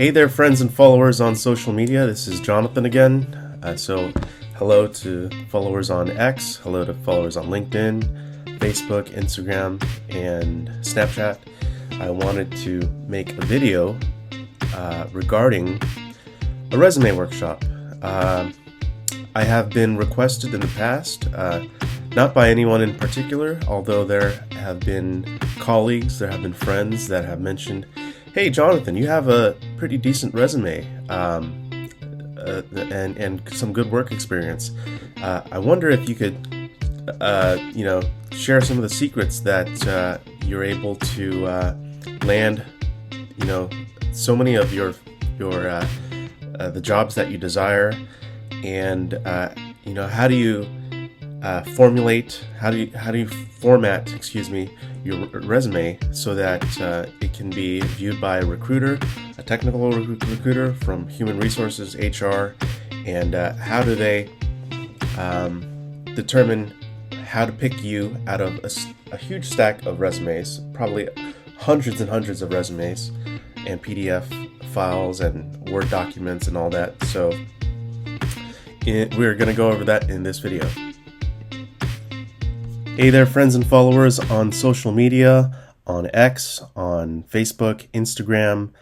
Hey there, friends and followers on social media. This is Jonathan again. Hello to followers on X, hello to followers on LinkedIn, Facebook, Instagram, and Snapchat. I wanted to make a video regarding a resume workshop. I have been requested in the past, not by anyone in particular, although there have been colleagues, there have been friends that have mentioned, hey Jonathan, you have a pretty decent resume and some good work experience. I wonder if you could share some of the secrets that you're able to land so many of your the jobs that you desire, and how do you format your resume so that it can be viewed by a recruiter, a technical recruiter from human resources, HR, and how do they determine how to pick you out of a huge stack of resumes, probably hundreds and hundreds of resumes and PDF files and Word documents and all that. So we're going to go over that in this video. Hey there, friends and followers on social media, on X, on Facebook, Instagram,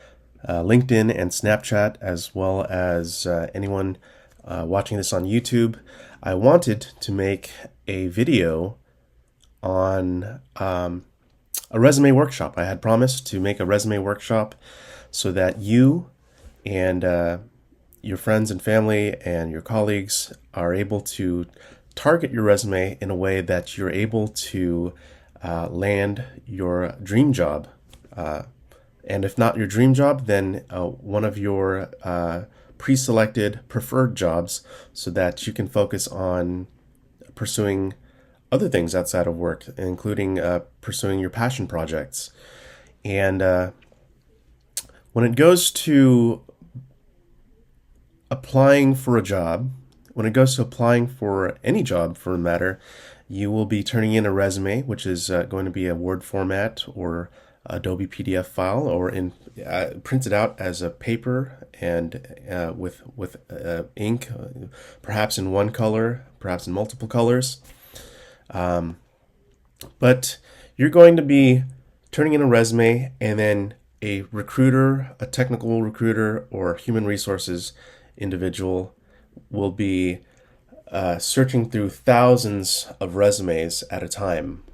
LinkedIn, and Snapchat, as well as anyone watching this on YouTube. I wanted to make a video on a resume workshop. I had promised to make a resume workshop so that you and your friends and family and your colleagues are able to target your resume in a way that you're able to land your dream job. And if not your dream job, then one of your pre-selected preferred jobs, so that you can focus on pursuing other things outside of work, including pursuing your passion projects. And when it goes to applying for a job, when it goes to applying for any job for a matter, you will be turning in a resume, which is going to be a Word format or Adobe PDF file, or printed out as a paper and with ink, perhaps in one color, perhaps in multiple colors. But you're going to be turning in a resume, and then a recruiter, a technical recruiter or human resources individual will be searching through thousands of resumes at a time,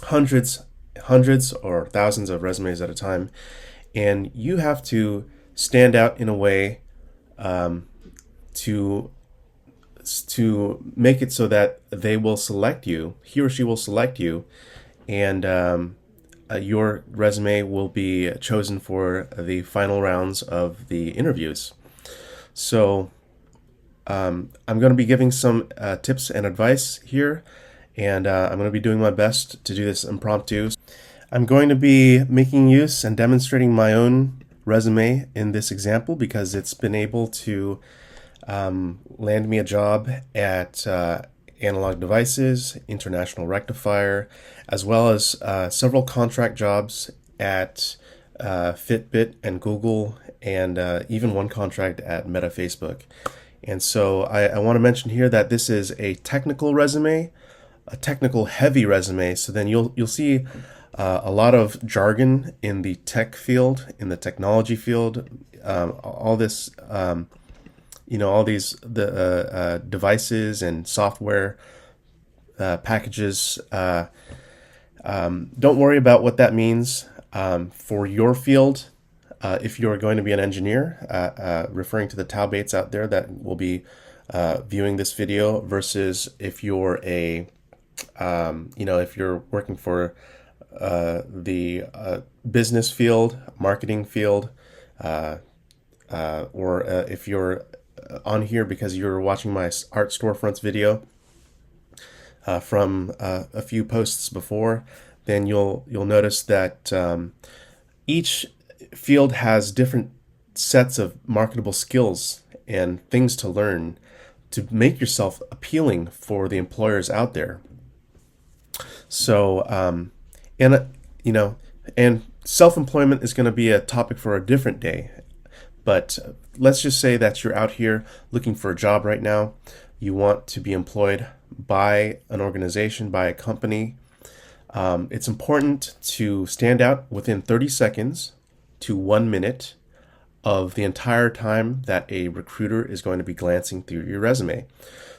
hundreds or thousands of resumes at a time, and you have to stand out in a way to make it so that they will select you, he or she will select you, and your resume will be chosen for the final rounds of the interviews. So I'm going to be giving some tips and advice here, and I'm going to be doing my best to do this impromptu. I'm going to be making use and demonstrating my own resume in this example because it's been able to land me a job at Analog Devices, International Rectifier, as well as several contract jobs at Fitbit and Google, and even one contract at Meta Facebook. And so I want to mention here that this is a technical resume, a technical heavy resume. So then you'll see a lot of jargon in the tech field, in the technology field, all this, all these devices and software packages. Don't worry about what that means for your field. If you're going to be an engineer, referring to the Taubates out there that will be viewing this video, versus if you're if you're working for the business field, marketing field, or if you're on here because you're watching my art storefronts video from a few posts before, then you'll notice that each field has different sets of marketable skills and things to learn to make yourself appealing for the employers out there. So, and self-employment is going to be a topic for a different day. But let's just say that you're out here looking for a job right now. You want to be employed by an organization, by a company. It's important to stand out within 30 seconds to 1 minute of the entire time that a recruiter is going to be glancing through your resume.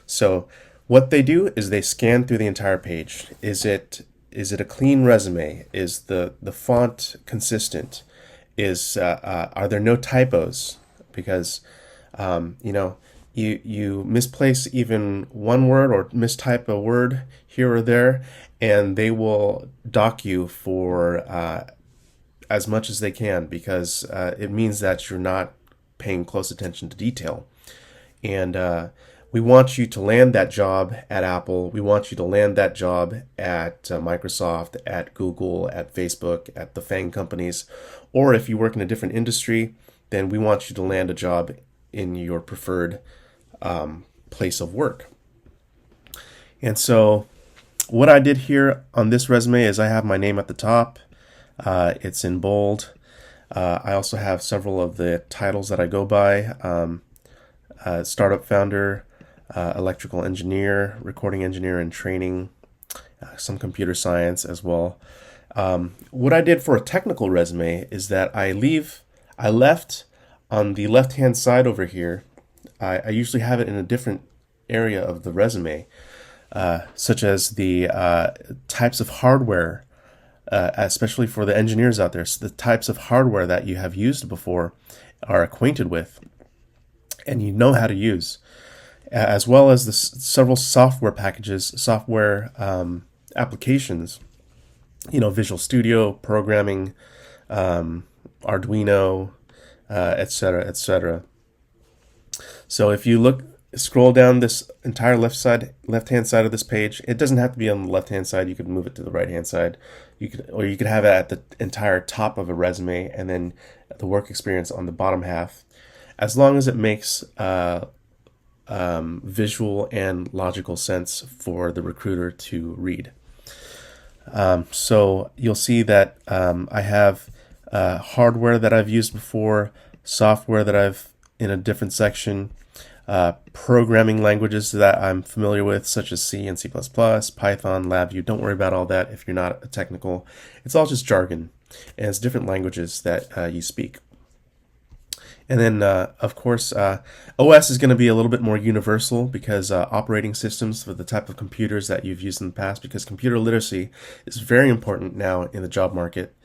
So what they do is they scan through the entire page. Is it a clean resume? Is the font consistent? Are there no typos? Because you misplace even one word or mistype a word here or there, and they will dock you for as much as they can, because it means that you're not paying close attention to detail. And we want you to land that job at Apple. We want you to land that job at Microsoft, at Google, at Facebook, at the FANG companies. Or if you work in a different industry, then we want you to land a job in your preferred place of work. And so what I did here on this resume is I have my name at the top. It's in bold. I also have several of the titles that I go by. Startup founder, electrical engineer, recording engineer and training, some computer science as well. What I did for a technical resume is that I left on the left-hand side over here. I usually have it in a different area of the resume, such as the types of hardware, especially for the engineers out there. So the types of hardware that you have used before, are acquainted with, and you know how to use, as well as the several software packages, software applications, Visual Studio, programming, Arduino, etc., etc. So if you scroll down this entire left-hand side of this page, it doesn't have to be on the left-hand side. You could move it to the right-hand side. You could have it at the entire top of a resume, and then the work experience on the bottom half, as long as it makes visual and logical sense for the recruiter to read. So you'll see that I have hardware that I've used before, software that I've in a different section, programming languages that I'm familiar with, such as C and C++, Python, LabVIEW. Don't worry about all that if you're not a technical. It's all just jargon, and it's different languages that you speak. And then, of course, OS is going to be a little bit more universal, because operating systems for the type of computers that you've used in the past, because computer literacy is very important now in the job market,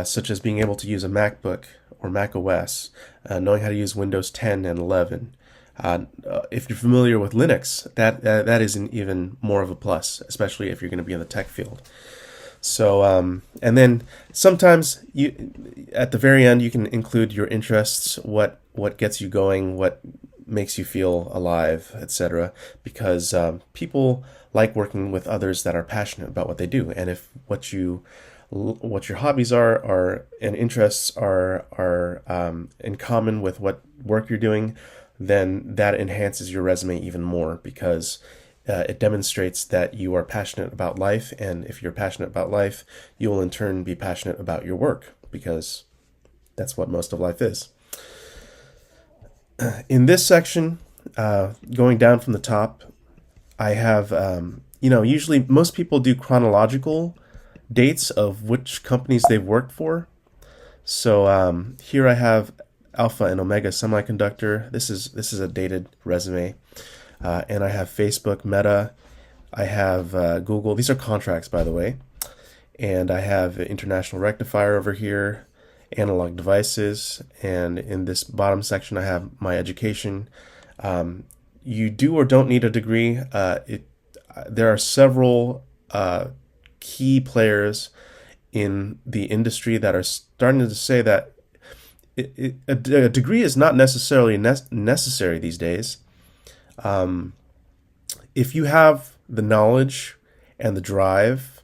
such as being able to use a MacBook or Mac OS, knowing how to use Windows 10 and 11. If you're familiar with Linux, that is even more of a plus, especially if you're going to be in the tech field. So, and then sometimes at the very end, you can include your interests, what gets you going, what makes you feel alive, etc. Because people like working with others that are passionate about what they do, and if what your hobbies are and interests are in common with what work you're doing, then that enhances your resume even more, because it demonstrates that you are passionate about life, and if you're passionate about life, you will in turn be passionate about your work, because that's what most of life is. In this section, going down from the top, I have, usually most people do chronological dates of which companies they've worked for. So here I have Alpha and Omega Semiconductor. This is a dated resume. And I have Facebook, Meta, I have Google. These are contracts, by the way. And I have International Rectifier over here, Analog Devices, and in this bottom section I have my education. You do or don't need a degree. There are several key players in the industry that are starting to say that a degree is not necessarily necessary these days. If you have the knowledge and the drive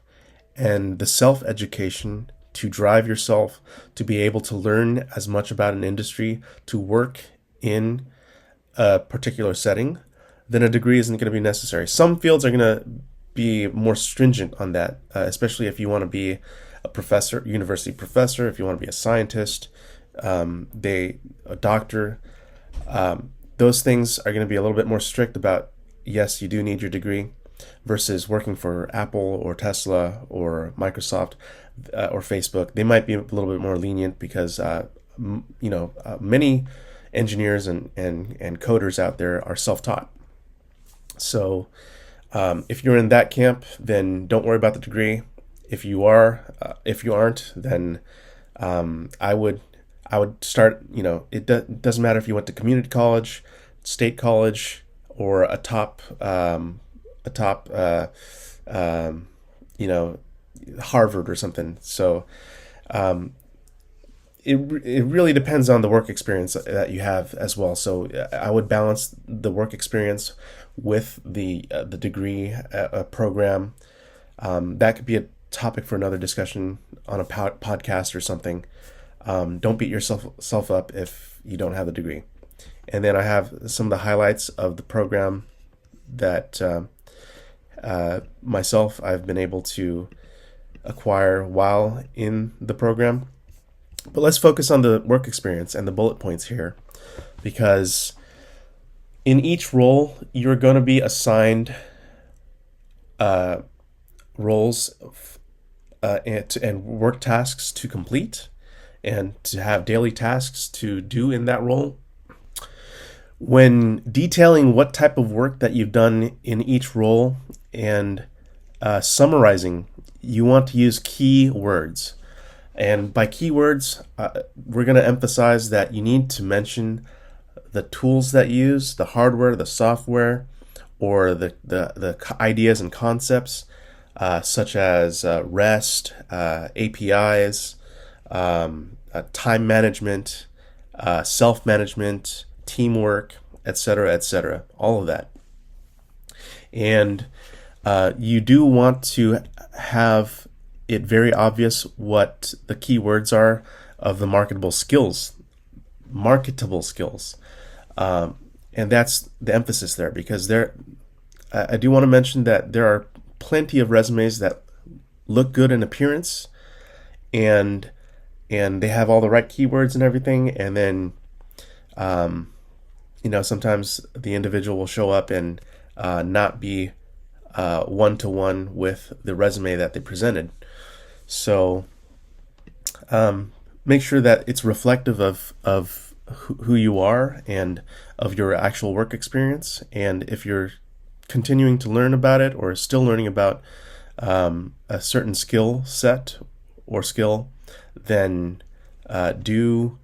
and the self-education to drive yourself to be able to learn as much about an industry, to work in a particular setting, then a degree isn't going to be necessary. Some fields are going to be more stringent on that, especially if you want to be a professor, university professor, if you want to be a scientist, a doctor. Those things are going to be a little bit more strict about, yes, you do need your degree, versus working for Apple or Tesla or Microsoft or Facebook. They might be a little bit more lenient because, many engineers and coders out there are self-taught. So if you're in that camp, then don't worry about the degree. If you aren't, then I would start. It doesn't matter if you went to community college, state college, or a top Harvard or something. So it really depends on the work experience that you have as well. So I would balance the work experience with the degree program. That could be a topic for another discussion on a podcast or something. Don't beat yourself up if you don't have the degree. And then I have some of the highlights of the program that myself I've been able to acquire while in the program. But let's focus on the work experience and the bullet points here, because in each role you're going to be assigned roles and work tasks to complete and to have daily tasks to do in that role. When detailing what type of work that you've done in each role and summarizing, you want to use key words. And by keywords, we're going to emphasize that you need to mention the tools that you use, the hardware, the software, or the ideas and concepts, such as REST, APIs, time management, self-management, teamwork, etc., all of that. And you do want to have it very obvious what the keywords are of the marketable skills. And that's the emphasis there, because I do want to mention that there are plenty of resumes that look good in appearance and they have all the right keywords and everything, and then sometimes the individual will show up and not be one-to-one with the resume that they presented. So make sure that it's reflective of who you are and of your actual work experience. And if you're continuing to learn about it or still learning about a certain skill set or skill, then do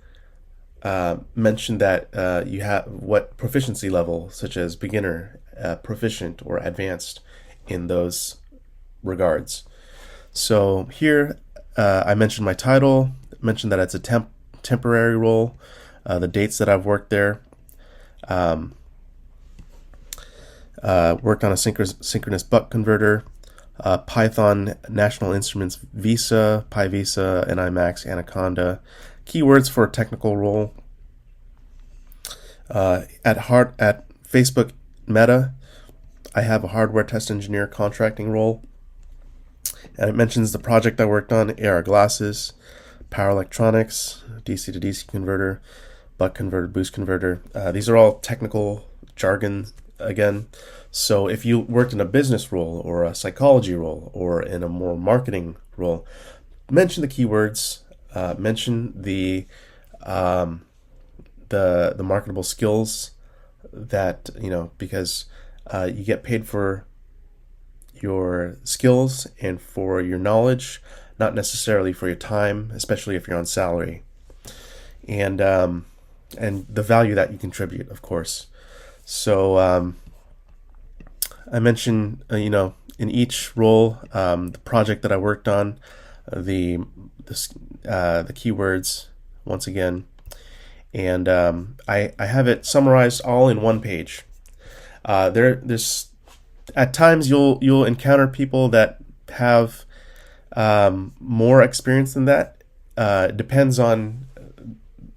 mention that you have what proficiency level, such as beginner, proficient, or advanced in those regards. So here I mentioned my title, mentioned that it's a temporary role, the dates that I've worked there, worked on a synchronous buck converter, Python, National Instruments Visa, PyVisa, NIMAX, Anaconda. Keywords for a technical role. At Facebook Meta, I have a hardware test engineer contracting role. And it mentions the project I worked on, AR glasses, power electronics, DC to DC converter, buck converter, boost converter. These are all technical jargon again. So if you worked in a business role or a psychology role or in a more marketing role, mention the keywords, mention the marketable skills that, because you get paid for your skills and for your knowledge, not necessarily for your time, especially if you're on salary, and the value that you contribute, of course. So I mentioned, in each role, the project that I worked on, the keywords once again, and I have it summarized all in one page. There's at times you'll encounter people that have more experience than that. It depends on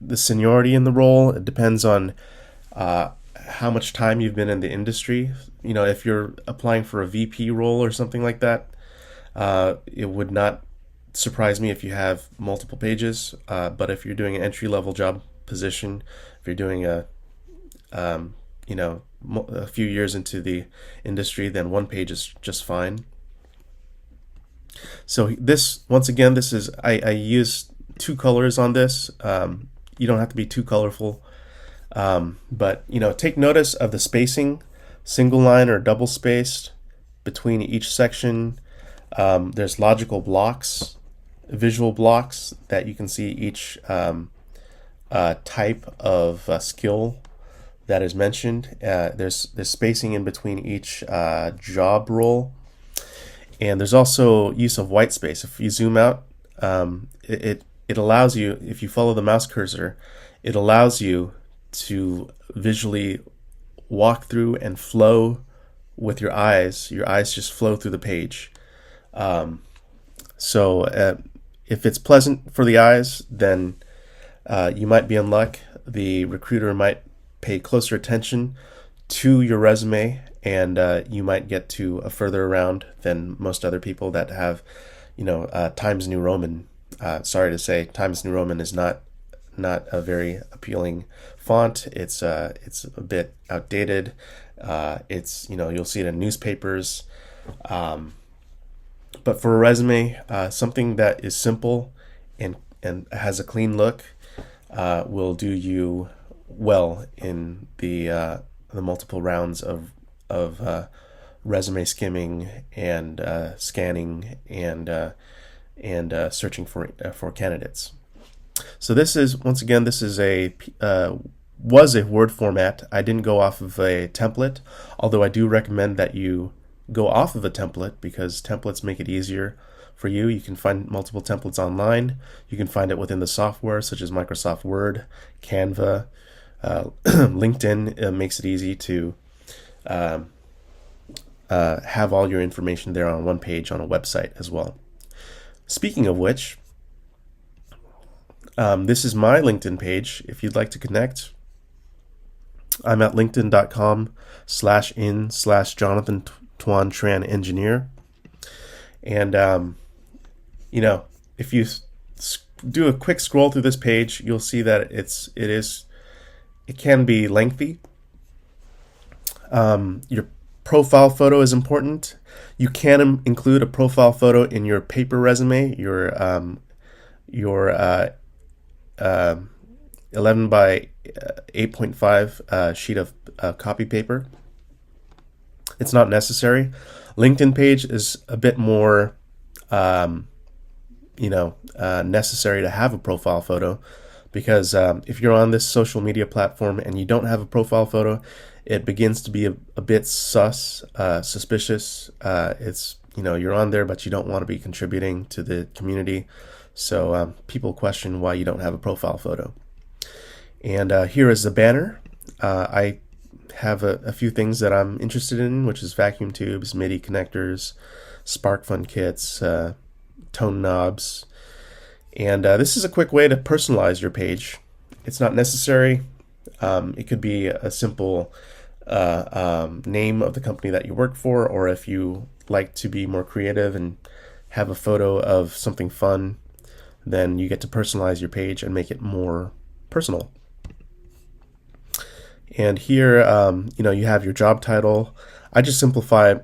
the seniority in the role. It depends on how much time you've been in the industry. If you're applying for a VP role or something like that, it would not surprise me if you have multiple pages, but if you're doing an entry-level job position, if you're doing you know, a few years into the industry, then one page is just fine. So this, once again, this is, I use two colors on this. You don't have to be too colorful, but you know, take notice of the spacing, single line or double spaced between each section. There's logical blocks, visual blocks that you can see each type of skill that is mentioned. There's spacing in between each job role, and there's also use of white space. If you zoom out, it allows you, if you follow the mouse cursor, it allows you to visually walk through and flow with your eyes. Your eyes just flow through the page. So if it's pleasant for the eyes, then you might be in luck. The recruiter might pay closer attention to your resume, and you might get to a further round than most other people that have, you know, Times New Roman. Sorry to say, Times New Roman is not a very appealing font. It's a bit outdated. It's, you know, you'll see it in newspapers. But for a resume, something that is simple and has a clean look will do you well in the multiple rounds of resume skimming and scanning and searching for candidates. So this is, once again, this is was a Word format. I didn't go off of a template, although I do recommend that you go off of a template because templates make it easier for you. You can find multiple templates online. You can find it within the software such as Microsoft Word, Canva, LinkedIn. Makes it easy to have all your information there on one page on a website as well. Speaking of which, this is my LinkedIn page. If you'd like to connect, I'm at linkedin.com/in/Jonathan Tuan Tran Engineer. And, you know, if you do a quick scroll through this page, you'll see that it can be lengthy. Your profile photo is important. You can include a profile photo in your paper resume, your 11 by 8.5 sheet of copy paper. It's not necessary. LinkedIn page is a bit more, necessary to have a profile photo, because if you're on this social media platform and you don't have a profile photo, it begins to be a bit suspicious. It's, you know, you're on there, but you don't want to be contributing to the community. So people question why you don't have a profile photo. And here is the banner. I have a few things that I'm interested in, which is vacuum tubes, MIDI connectors, SparkFun kits, tone knobs. And this is a quick way to personalize your page. It's not necessary. It could be a simple name of the company that you work for, or if you like to be more creative and have a photo of something fun, then you get to personalize your page and make it more personal. And here, you have your job title. I just simplify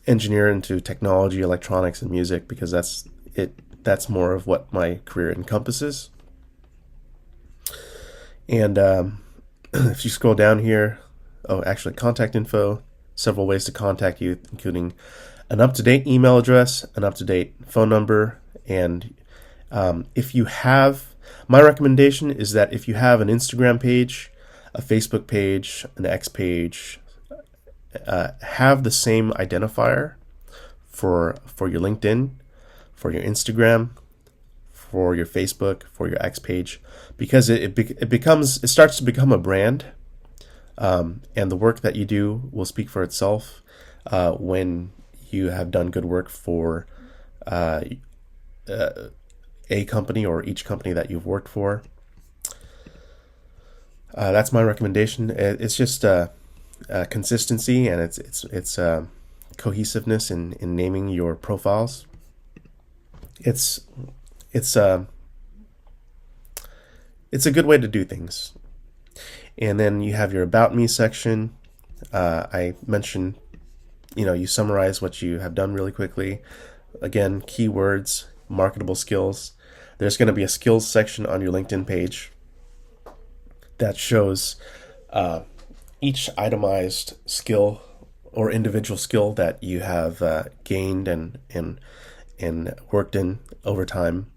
engineer into technology, electronics, and music because that's it. That's more of what my career encompasses. And if you scroll down here, contact info, several ways to contact you, including an up-to-date email address, an up-to-date phone number, and if you have, my recommendation is that if you have an Instagram page, a Facebook page, an X page, have the same identifier for your LinkedIn, for your Instagram, for your Facebook, for your X page, because it starts to become a brand, and the work that you do will speak for itself when you have done good work for a company or each company that you've worked for. That's my recommendation. It's just consistency, and it's cohesiveness in naming your profiles. it's it's uh it's a good way to do things. And then you have your about me section. I mentioned, you summarize what you have done really quickly. Again, keywords, marketable skills. There's going to be a skills section on your LinkedIn page that shows each itemized skill or individual skill that you have gained and worked in over time.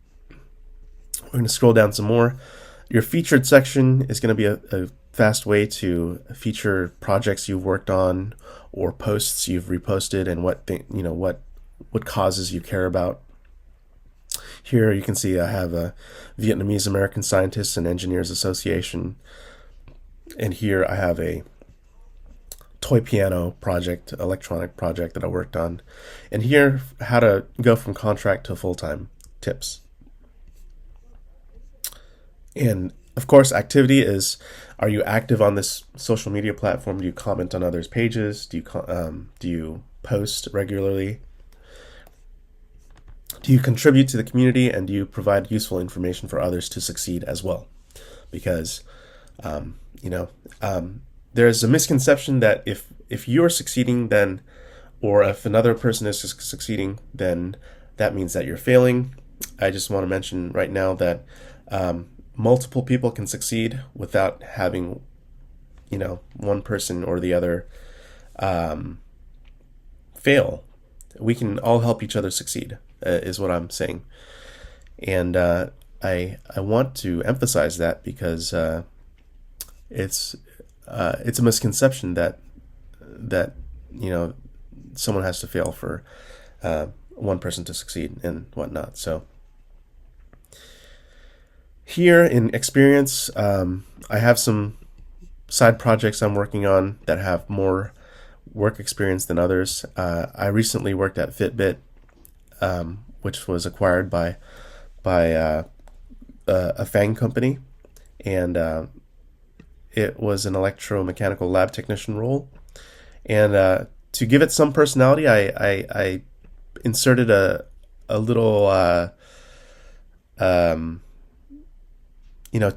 We're going to scroll down some more. Your featured section is going to be a fast way to feature projects you've worked on or posts you've reposted and what causes you care about. Here you can see I have a Vietnamese American Scientists and Engineers Association, and here I have a toy piano project, electronic project that I worked on, and here how to go from contract to full-time tips. And of course, activity is, are you active on this social media platform? Do you comment on others' pages? Do you post regularly? Do you contribute to the community, and do you provide useful information for others to succeed as well? Because, there's a misconception that if you're succeeding, then, or if another person is succeeding, then that means that you're failing. I just want to mention right now that multiple people can succeed without having, one person or the other fail. We can all help each other succeed, is what I'm saying. And I want to emphasize that because it's a misconception that someone has to fail for one person to succeed and whatnot. So here in experience, I have some side projects I'm working on that have more work experience than others. I recently worked at Fitbit, which was acquired by a FANG company, and it was an electromechanical lab technician role. And to give it some personality, I inserted a little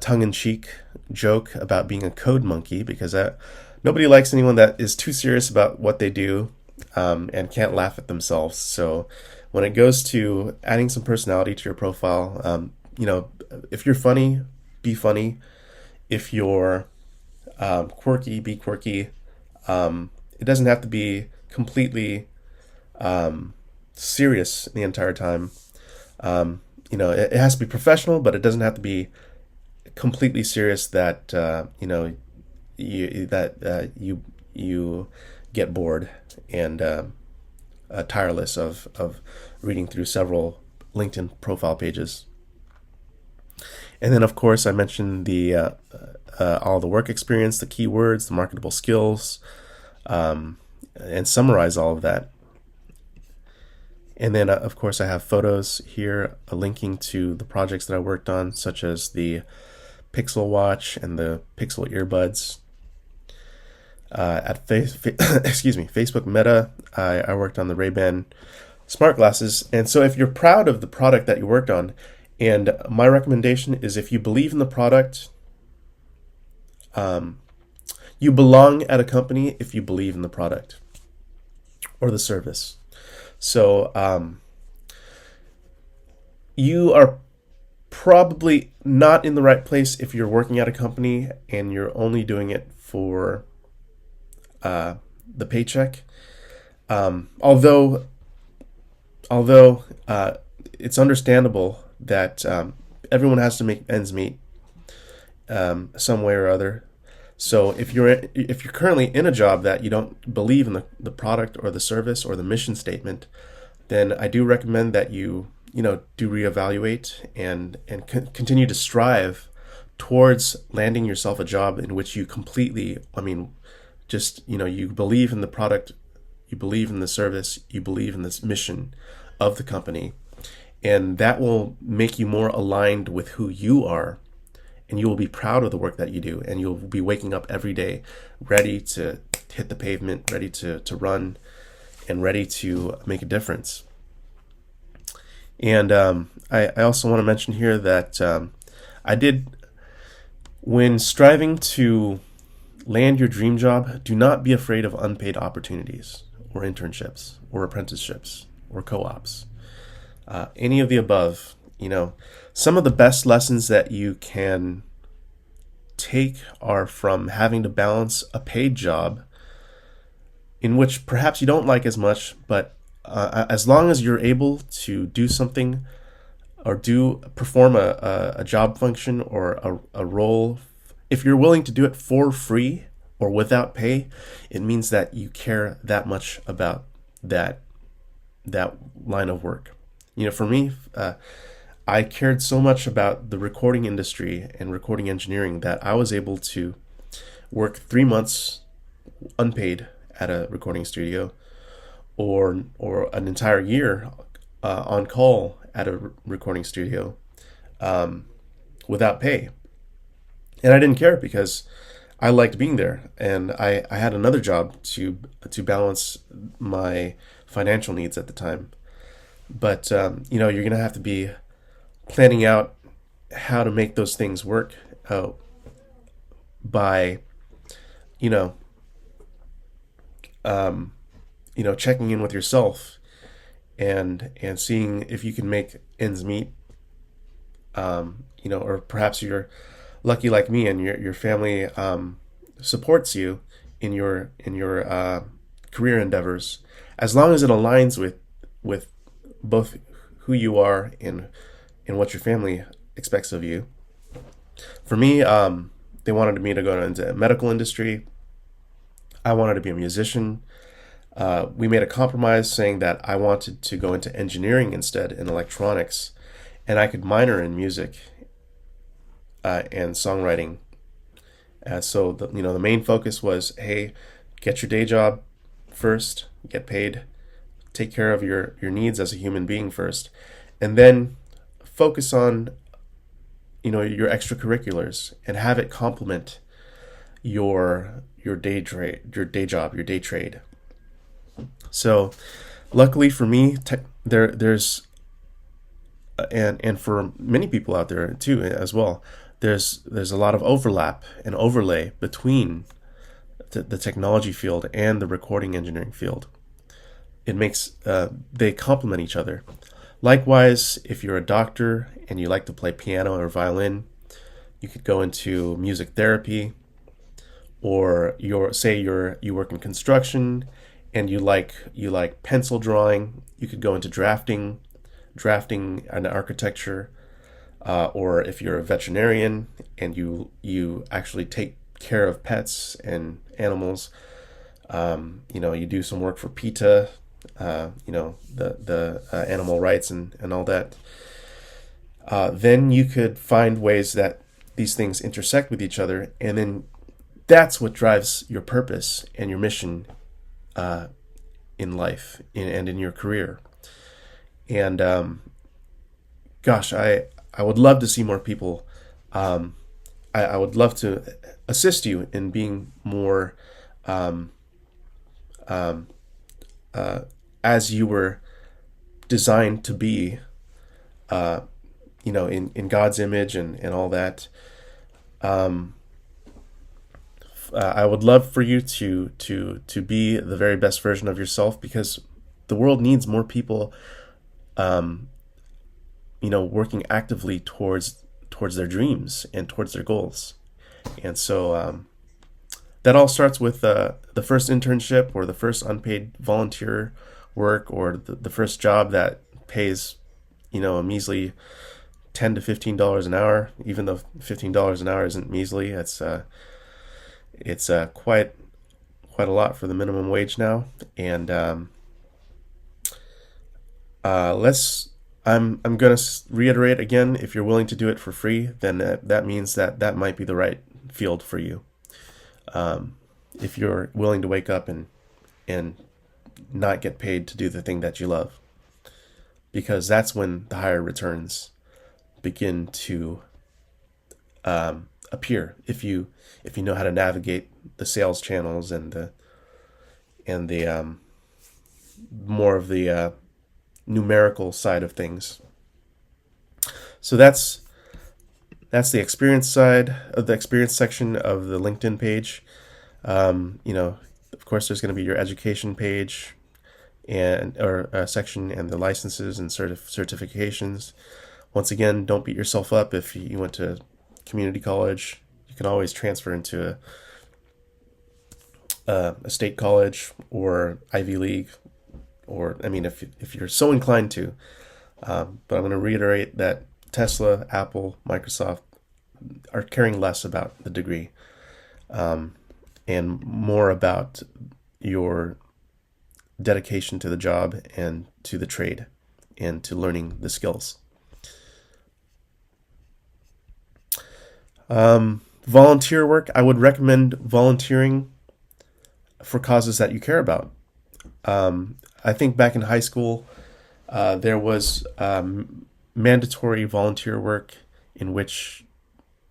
tongue-in-cheek joke about being a code monkey, because nobody likes anyone that is too serious about what they do and can't laugh at themselves. So when it goes to adding some personality to your profile, if you're funny, be funny. If you're quirky, be quirky. It doesn't have to be completely serious the entire time. It has to be professional, but it doesn't have to be completely serious that you get bored and tireless of reading through several LinkedIn profile pages. And then, of course, I mentioned the all the work experience, the keywords, the marketable skills, and summarize all of that. And then, of course, I have photos here linking to the projects that I worked on, such as the Pixel Watch and the Pixel earbuds. At Facebook Meta, I worked on the Ray-Ban smart glasses. And so if you're proud of the product that you worked on, and my recommendation is, if you believe in the product, you belong at a company if you believe in the product or the service. So you are probably not in the right place if you're working at a company and you're only doing it for the paycheck. Although it's understandable that everyone has to make ends meet some way or other. So if you're currently in a job that you don't believe in the product or the service or the mission statement, then I do recommend that you do reevaluate and continue to strive towards landing yourself a job in which you completely, you believe in the product, you believe in the service, you believe in this mission of the company, and that will make you more aligned with who you are, and you will be proud of the work that you do, and you'll be waking up every day ready to hit the pavement, ready to run, and ready to make a difference. And I also want to mention here that I did, when striving to land your dream job, do not be afraid of unpaid opportunities or internships or apprenticeships or co-ops. Any of the above, some of the best lessons that you can take are from having to balance a paid job in which perhaps you don't like as much, but as long as you're able to do something or do perform a job function or a role, if you're willing to do it for free or without pay, it means that you care that much about that that line of work. For me, I cared so much about the recording industry and recording engineering that I was able to work 3 months unpaid at a recording studio, or an entire year on call at a recording studio, without pay. And I didn't care because I liked being there, and I had another job to balance my financial needs at the time. But you're gonna have to be planning out how to make those things work by you know checking in with yourself and seeing if you can make ends meet. Or perhaps you're lucky like me and your family supports you in your career endeavors, as long as it aligns with both who you are and what your family expects of you. For me, they wanted me to go into the medical industry. I wanted to be a musician. We made a compromise saying that I wanted to go into engineering instead, in electronics, and I could minor in music and songwriting. So the main focus was, hey, get your day job first, get paid, take care of your needs as a human being first, and then focus on your extracurriculars and have it complement your day job, your day trade. So, luckily for me, there's and for many people out there too as well. There's a lot of overlap and overlay between the technology field and the recording engineering field. It makes they complement each other. Likewise, if you're a doctor and you like to play piano or violin, you could go into music therapy. Or you work in construction and you like pencil drawing, you could go into drafting and architecture. Or if you're a veterinarian and you actually take care of pets and animals, you do some work for PETA, the animal rights and all that. Then you could find ways that these things intersect with each other, and then that's what drives your purpose and your mission in life and in your career. And gosh, I would love to see more people. I would love to assist you in being more as you were designed to be, in God's image and all that. I would love for you to be the very best version of yourself, because the world needs more people, working actively towards their dreams and towards their goals. And so that all starts with the first internship or the first unpaid volunteer work, or the first job that pays, a measly $10 to $15 an hour. Even though $15 an hour isn't measly, it's quite a lot for the minimum wage now. And I'm gonna reiterate again: if you're willing to do it for free, then that means that might be the right field for you. If you're willing to wake up and not get paid to do the thing that you love, because that's when the higher returns begin to appear. If you know how to navigate the sales channels and the more of the numerical side of things. So that's the experience side of the experience section of the LinkedIn page. Of course, there's going to be your education page and or section and the licenses and certifications. Once again, don't beat yourself up if you went to community college. You can always transfer into a state college or Ivy League, or I mean, if you're so inclined to. But I'm going to reiterate that Tesla, Apple, Microsoft are caring less about the degree, and more about your dedication to the job and to the trade and to learning the skills. Volunteer work. I would recommend volunteering for causes that you care about. I think back in high school, there was mandatory volunteer work in which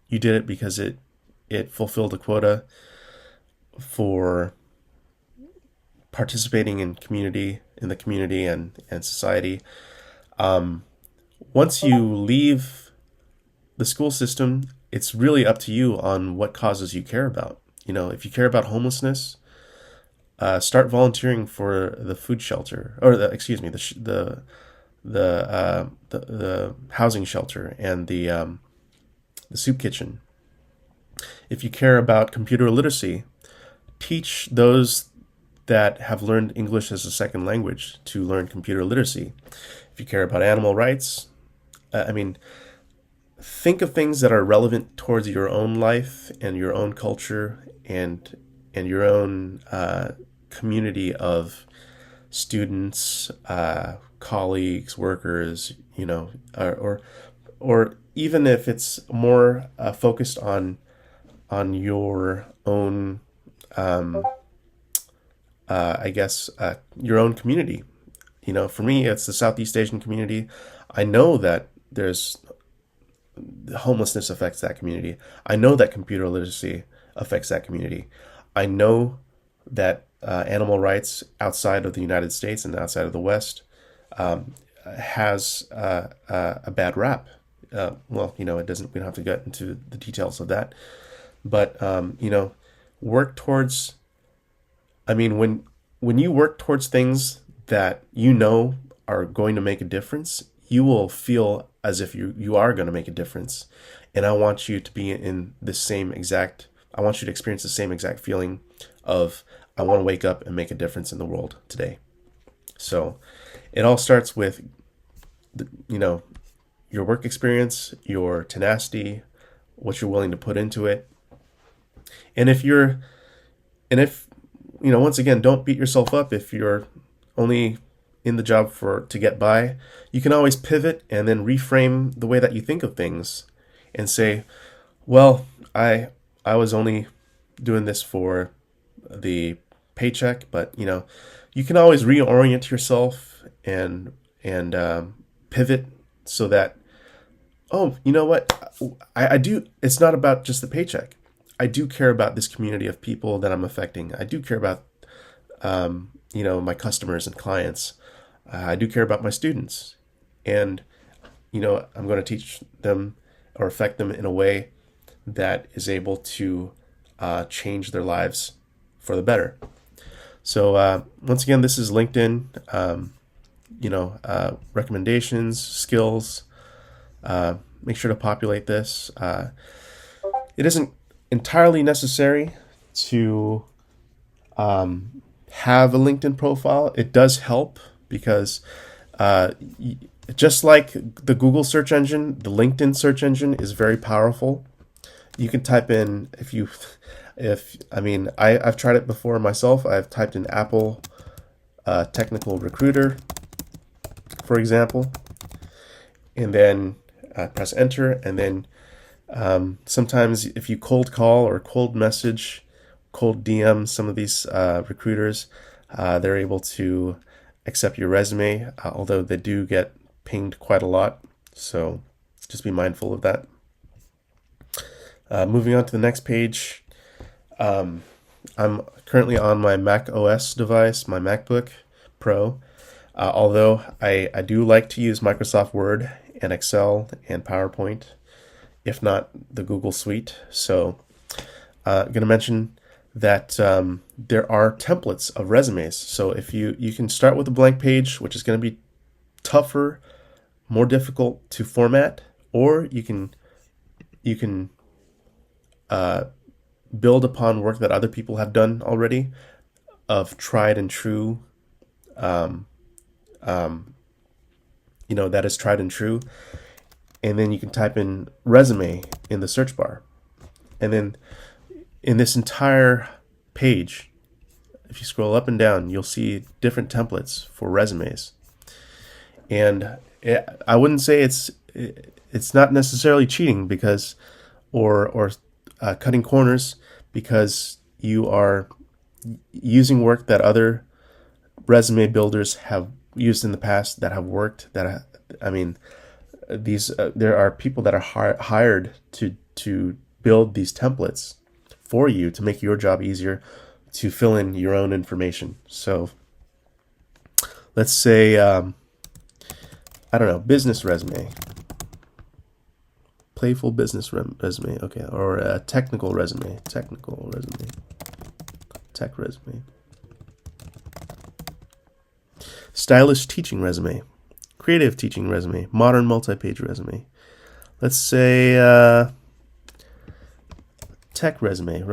you did it because it fulfilled a quota for participating in the community and society. Once you leave the school system, it's really up to you on what causes you care about. If you care about homelessness, start volunteering for the food shelter, or the housing shelter and the soup kitchen. If you care about computer literacy, teach those that have learned English as a second language to learn computer literacy. If you care about animal rights, think of things that are relevant towards your own life and your own culture and your own community of students, colleagues, workers, or even if it's more focused on your own, your own community. For me, it's the Southeast Asian community. I know that homelessness affects that community. I know that computer literacy affects that community. I know that animal rights outside of the United States and outside of the West has a bad rap. It doesn't. We don't have to get into the details of that, but work towards. When you work towards things that are going to make a difference, you will feel as if you are going to make a difference. And I want you to be in the same exact. I want you to experience the same exact feeling of I want to wake up and make a difference in the world today. So it all starts with, your work experience, your tenacity, what you're willing to put into it. And if once again, don't beat yourself up if you're only in the job to get by. You can always pivot and then reframe the way that you think of things and say, well, I was only doing this for the paycheck, but you can always reorient yourself and pivot so that, I do. It's not about just the paycheck. I do care about this community of people that I'm affecting. I do care about my customers and clients. I do care about my students, and I'm going to teach them or affect them in a way that is able to change their lives for the better. So once again, this is LinkedIn. Recommendations, skills. Make sure to populate this. It isn't entirely necessary to have a LinkedIn profile. It does help because just like the Google search engine, the LinkedIn search engine is very powerful. You can type in I've tried it before myself. I've typed in Apple technical recruiter, for example, and then press enter. And then sometimes if you cold call or cold message, cold DM some of these recruiters, they're able to accept your resume, although they do get pinged quite a lot. So just be mindful of that. Moving on to the next page. I'm currently on my Mac OS device, my MacBook Pro. Although I do like to use Microsoft Word and Excel and PowerPoint, if not the Google Suite. So I'm going to mention that there are templates of resumes. So if you can start with a blank page, which is going to be tougher, more difficult to format, or you can build upon work that other people have done already of tried and true, that is tried and true. And then you can type in resume in the search bar. And then in this entire page, if you scroll up and down, you'll see different templates for resumes. And I wouldn't say it's not necessarily cheating because, or cutting corners, because you are using work that other resume builders have used in the past that have worked. There are people that are hired to build these templates for you to make your job easier to fill in your own information. So let's say, business resume, playful business resume, okay, or a technical resume, tech resume, stylish teaching resume, creative teaching resume, modern multi-page resume. Let's say tech resume,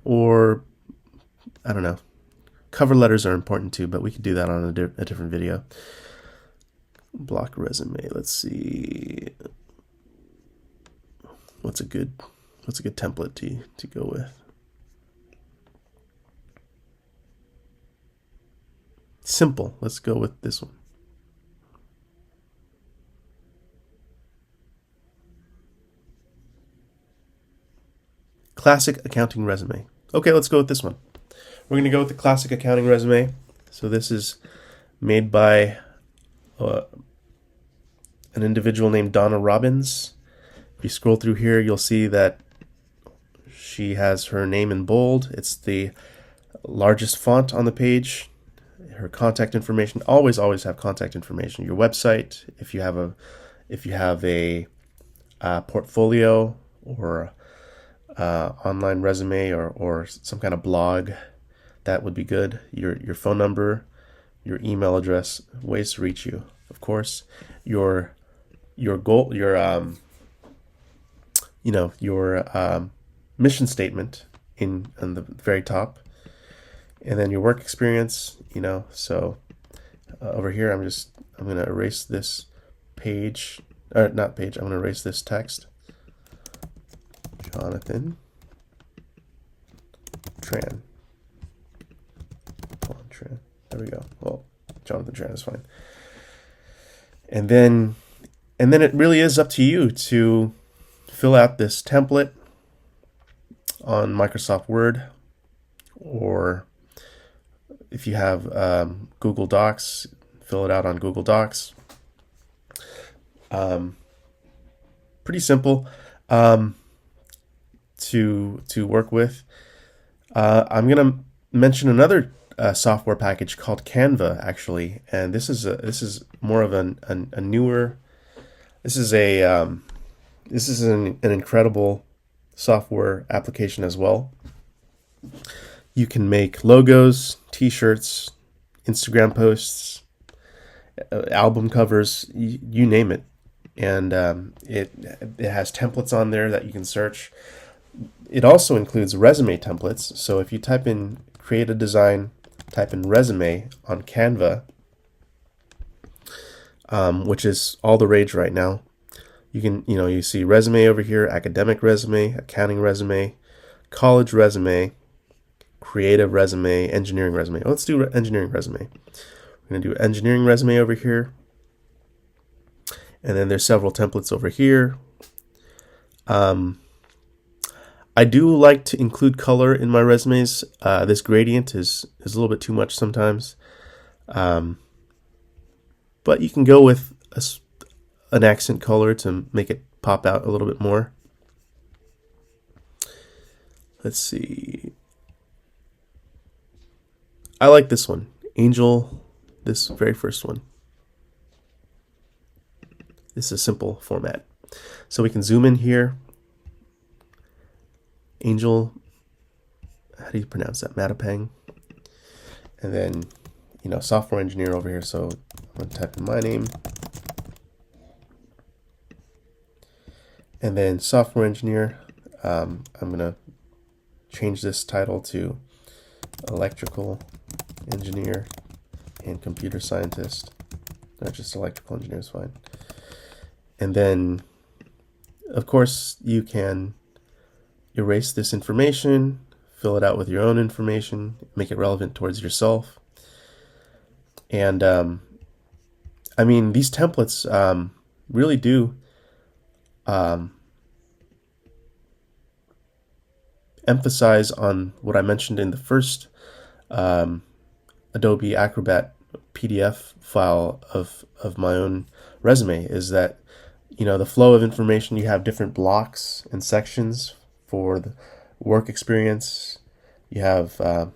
or I don't know. Cover letters are important too, but we could do that on a different video. Block resume. Let's see. What's a good template to go with? Simple. Let's go with this one. Classic accounting resume. Okay, let's go with this one. We're going to go with the classic accounting resume. So this is made by an individual named Donna Robbins. If you scroll through here, you'll see that she has her name in bold. It's the largest font on the page. Her contact information, always have contact information. Your website, if you have a portfolio or online resume or some kind of blog, that would be good. Your phone number, your email address, ways to reach you, of course. Your goal, your mission statement on the very top, and then your work experience. So over here, I'm going to erase this page, or not page. I'm going to erase this text. Jonathan Tran. There we go. Well, Jonathan Tran is fine. And then it really is up to you to fill out this template on Microsoft Word, or if you have Google Docs, fill it out on Google Docs. Pretty simple to work with. I'm gonna mention another software package called Canva, actually, and this is more of a newer. This is an incredible software application as well. You can make logos, T-shirts, Instagram posts, album covers, you name it, and it has templates on there that you can search. It also includes resume templates. So if you type in create a design, type in resume on Canva, which is all the rage right now. You can, you see resume over here, academic resume, accounting resume, college resume, creative resume, engineering resume. Let's do engineering resume. We're going to do engineering resume over here. And then there's several templates over here. I do like to include color in my resumes. This gradient is a little bit too much sometimes. But you can go with an accent color to make it pop out a little bit more. Let's see. I like this one, Angel, this very first one. This is a simple format. So we can zoom in here. Angel, how do you pronounce that? Matapang. And then, software engineer over here. So I'm going to type in my name. And then software engineer, I'm going to change this title to electrical engineer and computer scientist. Not just electrical engineer is fine. And then, of course, you can erase this information, fill it out with your own information, make it relevant towards yourself. And these templates really do emphasize on what I mentioned in the first Adobe Acrobat PDF file of my own resume, is that the flow of information. You have different blocks and sections for the work experience. You have a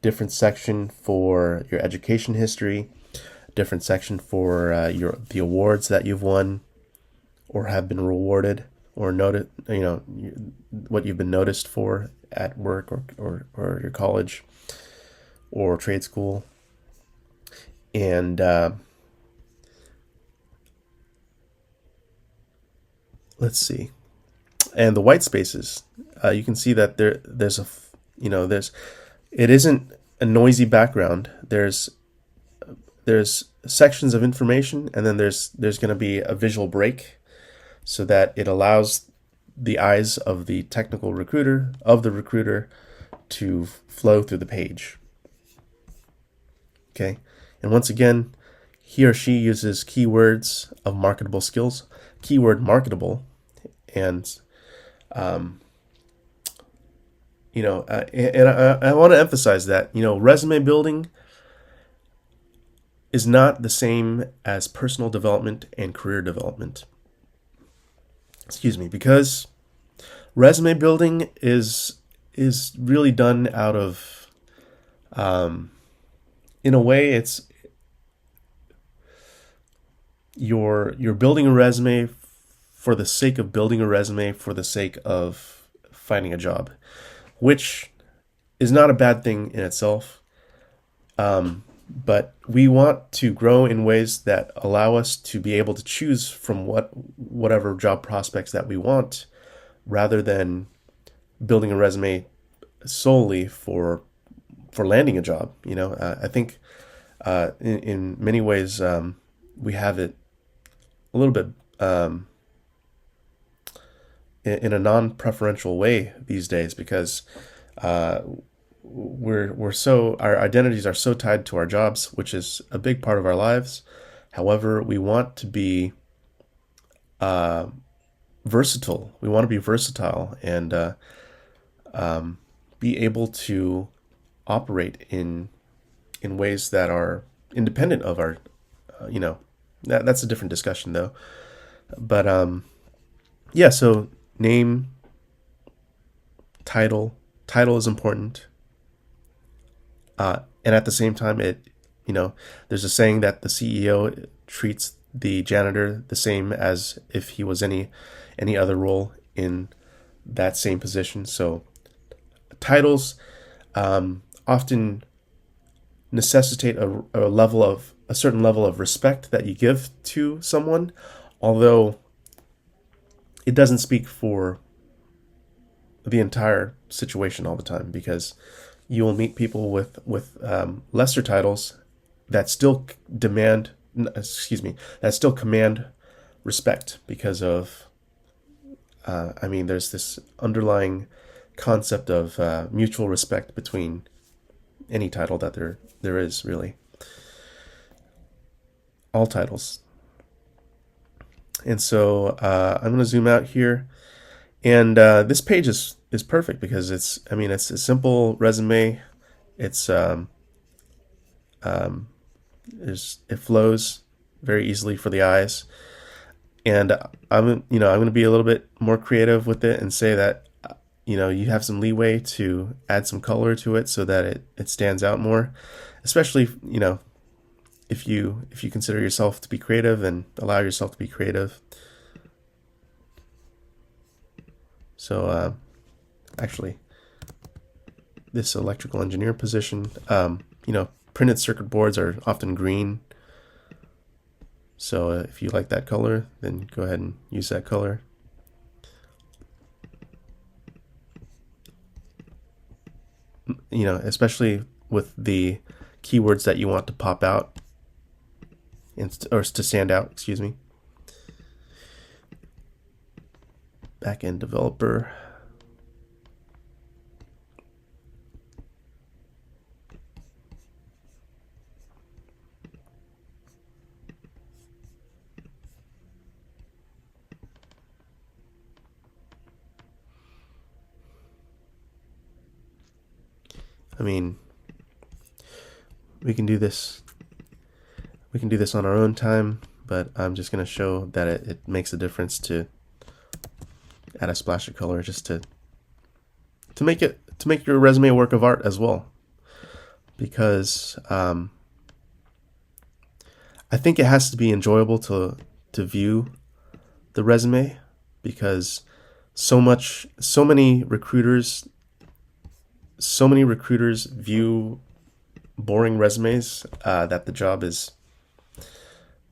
different section for your education history, a different section for the awards that you've won or have been rewarded, or noted, what you've been noticed for at work or your college or trade school. And let's see. And the white spaces, you can see that it isn't a noisy background. There's sections of information, and then there's going to be a visual break, so that it allows the eyes of the technical recruiter, to flow through the page. Okay. And once again, he or she uses keywords of marketable skills, keyword marketable, and and I want to emphasize that resume building is not the same as personal development and career development. Because resume building is really done out of, in a way, it's you're building a resume for the sake of building a resume, for the sake of finding a job, which is not a bad thing in itself. But we want to grow in ways that allow us to be able to choose from whatever job prospects that we want, rather than building a resume solely for landing a job. I think in many ways we have it a little bit in a non-preferential way these days, because our identities are so tied to our jobs, which is a big part of our lives. However, we want to be versatile. We want to be versatile and be able to operate in ways that are independent of our, that's a different discussion though. But so name, title is important. And at the same time, there's a saying that the CEO treats the janitor the same as if he was any other role in that same position. So titles often necessitate a certain level of respect that you give to someone, although it doesn't speak for the entire situation all the time, because you will meet people with lesser titles that still command respect, because of there's this underlying concept of mutual respect between any title that there is, really. All titles. And so I'm going to zoom out here, and this page is perfect because it's a simple resume. It's it flows very easily for the eyes, and I'm going to be a little bit more creative with it and say that you have some leeway to add some color to it so that it stands out more, especially if you consider yourself to be creative, then allow yourself to be creative. So actually, this electrical engineer position, printed circuit boards are often green. So if you like that color, then go ahead and use that color. Especially with the keywords that you want to pop out or to stand out, excuse me. Backend developer. I mean, we can do this on our own time, but I'm just going to show that it makes a difference to add a splash of color just to make your resume a work of art as well. Because I think it has to be enjoyable to view the resume, because so many recruiters view boring resumes, that the job is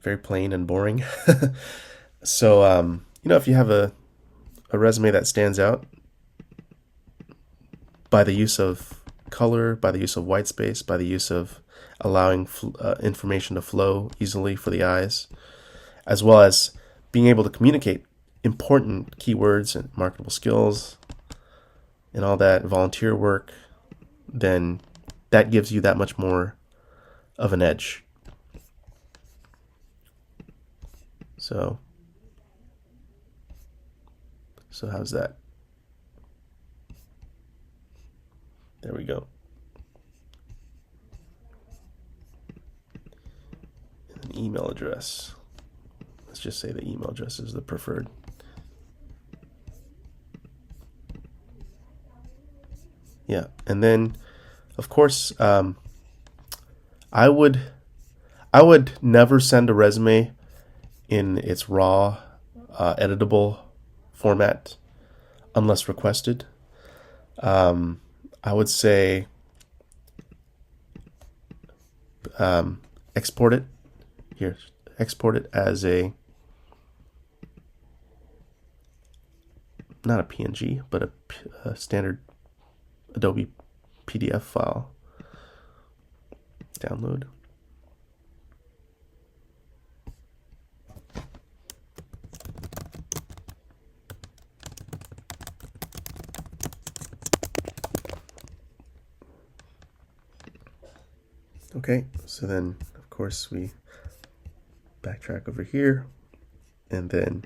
very plain and boring. So if you have a resume that stands out by the use of color, by the use of white space, by the use of allowing information to flow easily for the eyes, as well as being able to communicate important keywords and marketable skills and all that volunteer work, then that gives you that much more of an edge. So how's that? There we go. An email address. Let's just say the email address is the preferred. Yeah, and then of course, I would never send a resume in its raw, editable format unless requested. I would say export it here. Export it as not a PNG, but a standard Adobe PDF file. Download. Okay, so then of course we backtrack over here and then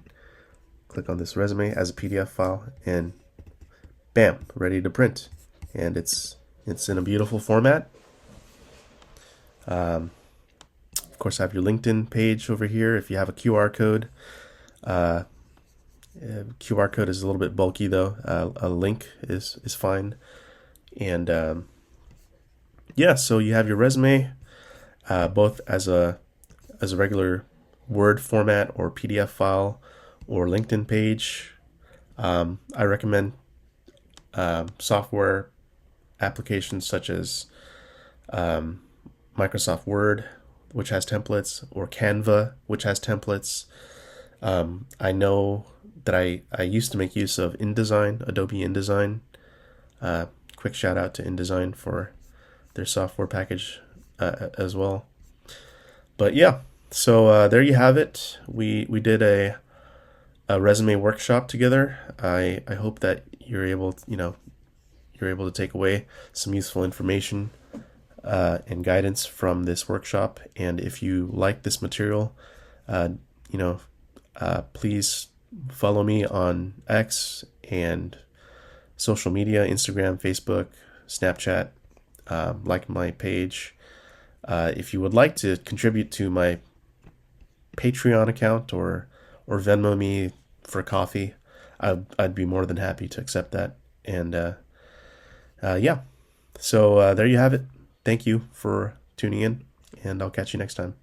click on this resume as a PDF file, and bam, ready to print. And it's in a beautiful format. Of course, I have your LinkedIn page over here. If you have a QR code, QR code is a little bit bulky though. A link is fine. And yeah, so you have your resume, both as a regular Word format or PDF file or LinkedIn page. I recommend software applications such as Microsoft Word, which has templates, or Canva, which has templates. I know that I used to make use of InDesign, Adobe InDesign. Quick shout out to InDesign for their software package as well. But yeah, so there you have it. We did a resume workshop together. I hope that you're able to take away some useful information and guidance from this workshop. And if you like this material, please follow me on X and social media, Instagram, Facebook, Snapchat. Like my page. If you would like to contribute to my Patreon account or Venmo me for coffee, I'd be more than happy to accept that. And yeah, so there you have it. Thank you for tuning in, and I'll catch you next time.